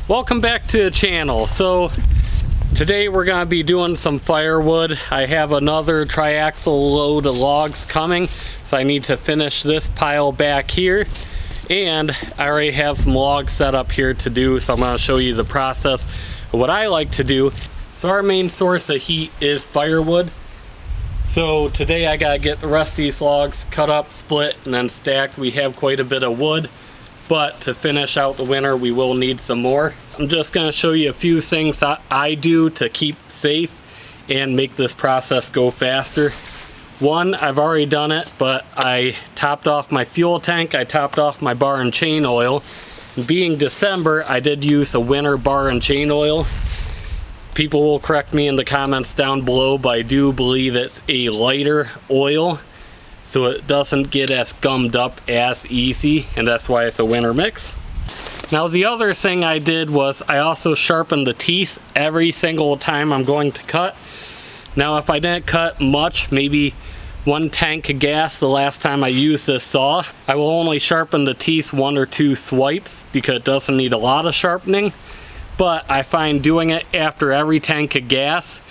Welcome back to the channel. So today we're going to be doing some firewood. I have another triaxle load of logs coming, so I need to finish this pile back here, and I already have some logs set up here to do, so I'm going to show you the process of what I like to do. So our main source of heat is firewood. So today I gotta get the rest of these logs cut up, split, and then stacked. We have quite a bit of wood, but to finish out the winter we will need some more. I'm just going to show you a few things that I do to keep safe and make this process go faster. One, I've already done it, but I topped off my fuel tank, I topped off my bar and chain oil. And being December, I did use a winter bar and chain oil. People will correct me in the comments down below, but I do believe it's a lighter oil, so it doesn't get as gummed up as easy, and that's why it's a winter mix. Now the other thing I did was I also sharpened the teeth every single time I'm going to cut. Now if I didn't cut much, maybe 1 tank of gas the last time I used this saw, I will only sharpen the teeth 1 or 2 swipes because it doesn't need a lot of sharpening. But I find doing it after every tank of gas,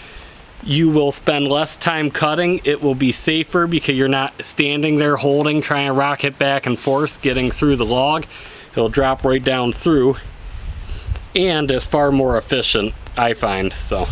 you will spend less time cutting. It will be safer because you're not standing there holding, trying to rock it back and forth, getting through the log. It'll drop right down through, and it's far more efficient, I find. So.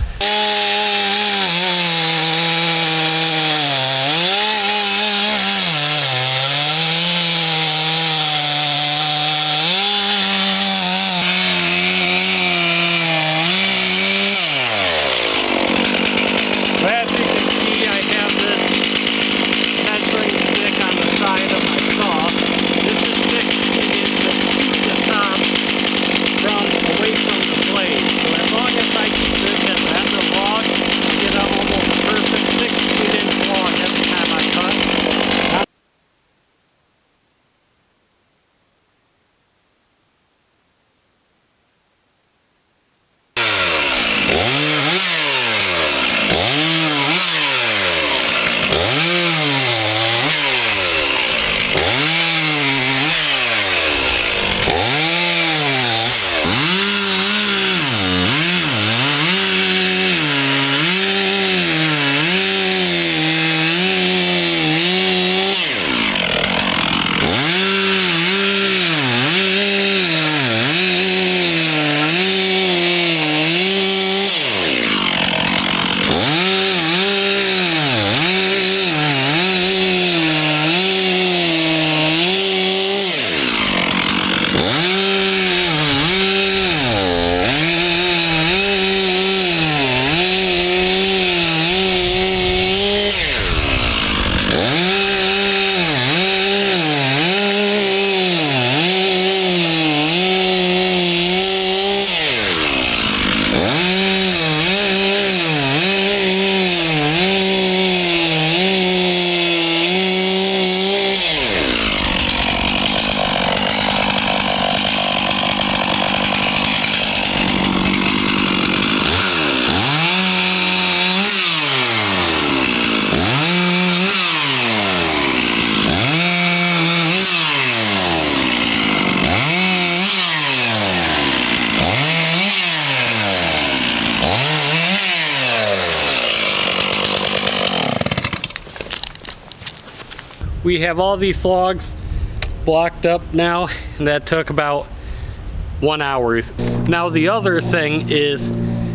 We have all these logs blocked up now, and that took about 1 hour. Now the other thing is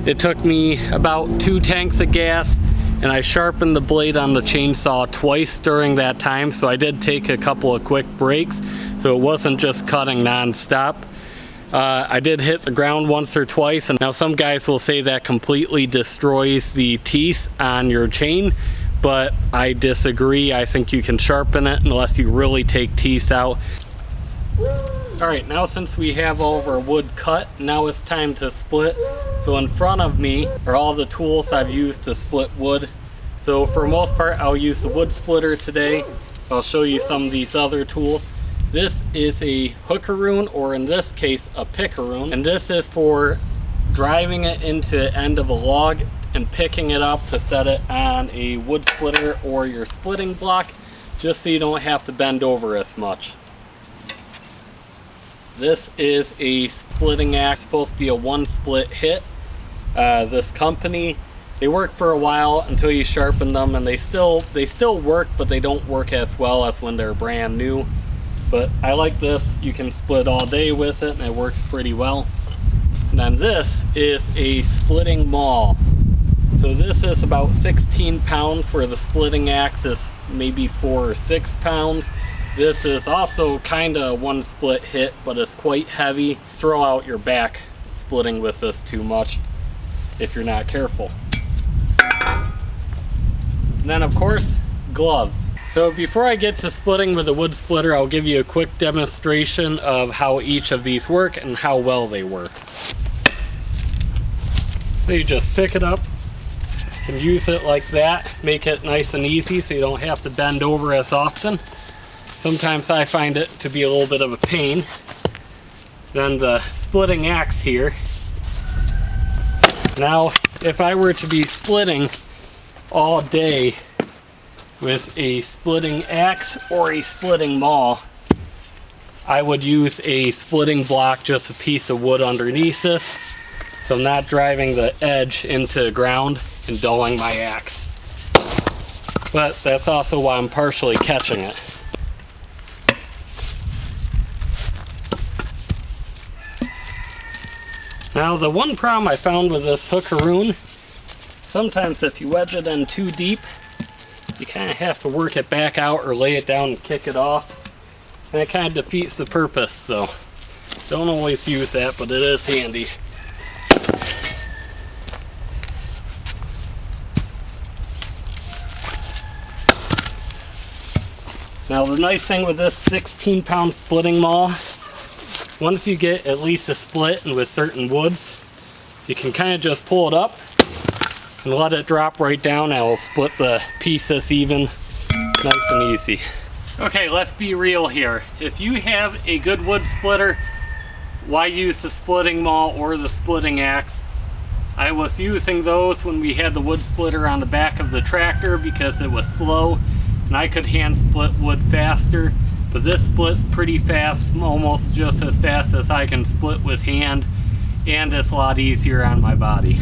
it took me about 2 tanks of gas, and I sharpened the blade on the chainsaw twice during that time, so I did take a couple of quick breaks, so it wasn't just cutting non-stop. I did hit the ground once or twice, and now some guys will say that completely destroys the teeth on your chain, but I disagree. I think you can sharpen it unless you really take teeth out. Alright, now since we have all of our wood cut, now it's time to split. So in front of me are all the tools I've used to split wood. So for the most part, I'll use the wood splitter today. I'll show you some of these other tools. This is a hookaroon, or in this case, a picaroon. And this is for driving it into the end of a log and picking it up to set it on a wood splitter or your splitting block, just so you don't have to bend over as much. This is a splitting axe, supposed to be a one split hit. This company, they work for a while until you sharpen them, and they still work, but they don't work as well as when they're brand new. But I like this. You can split all day with it and it works pretty well. And then this is a splitting maul. So this is about 16 pounds, where the splitting axe is maybe 4 or 6 pounds. This is also kind of one split hit, but it's quite heavy. Throw out your back splitting with this too much if you're not careful. And then of course, gloves. So before I get to splitting with a wood splitter, I'll give you a quick demonstration of how each of these work and how well they work. So you just pick it up, you can use it like that, make it nice and easy so you don't have to bend over as often. Sometimes I find it to be a little bit of a pain. Then the splitting axe here. Now, if I were to be splitting all day with a splitting axe or a splitting maul, I would use a splitting block, just a piece of wood underneath this, so I'm not driving the edge into the ground and dulling my axe. But that's also why I'm partially catching it. Now the one problem I found with this hookaroon, sometimes if you wedge it in too deep, you kind of have to work it back out or lay it down and kick it off. And it kind of defeats the purpose, so don't always use that, but it is handy. Now the nice thing with this 16-pound splitting maul, once you get at least a split and with certain woods, you can kind of just pull it up and let it drop right down, and it'll split the pieces even, nice and easy. Okay, let's be real here. If you have a good wood splitter, why use the splitting maul or the splitting axe? I was using those when we had the wood splitter on the back of the tractor because it was slow and I could hand split wood faster. But this splits pretty fast, almost just as fast as I can split with hand, and it's a lot easier on my body.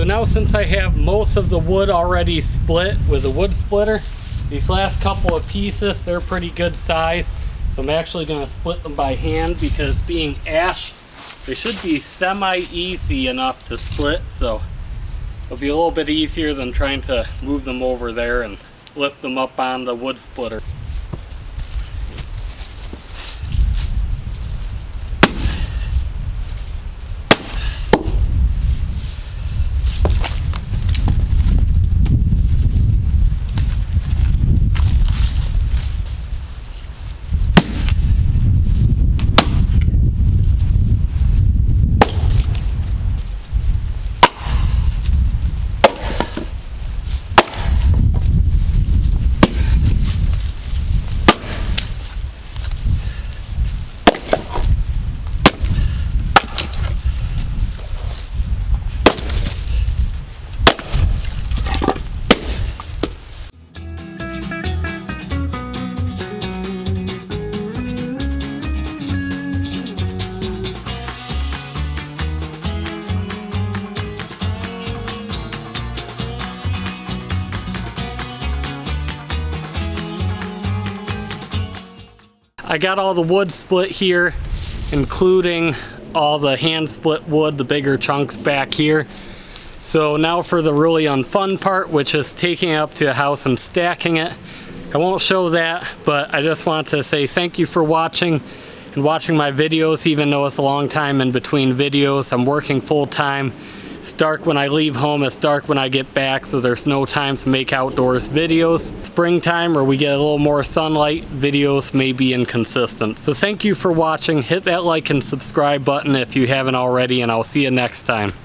Now since I have most of the wood already split with a wood splitter, these last couple of pieces, they're pretty good size. So I'm actually going to split them by hand because being ash, they should be semi-easy enough to split. So it'll be a little bit easier than trying to move them over there and lift them up on the wood splitter. I got all the wood split here, including all the hand split wood, the bigger chunks back here. So now for the really unfun part, which is taking it up to a house and stacking it. I won't show that, but I just want to say thank you for watching and watching my videos, even though it's a long time in between videos. I'm working full time. It's dark when I leave home, it's dark when I get back, so there's no time to make outdoors videos. Springtime, where we get a little more sunlight, videos may be inconsistent. So thank you for watching. Hit that like and subscribe button if you haven't already, and I'll see you next time.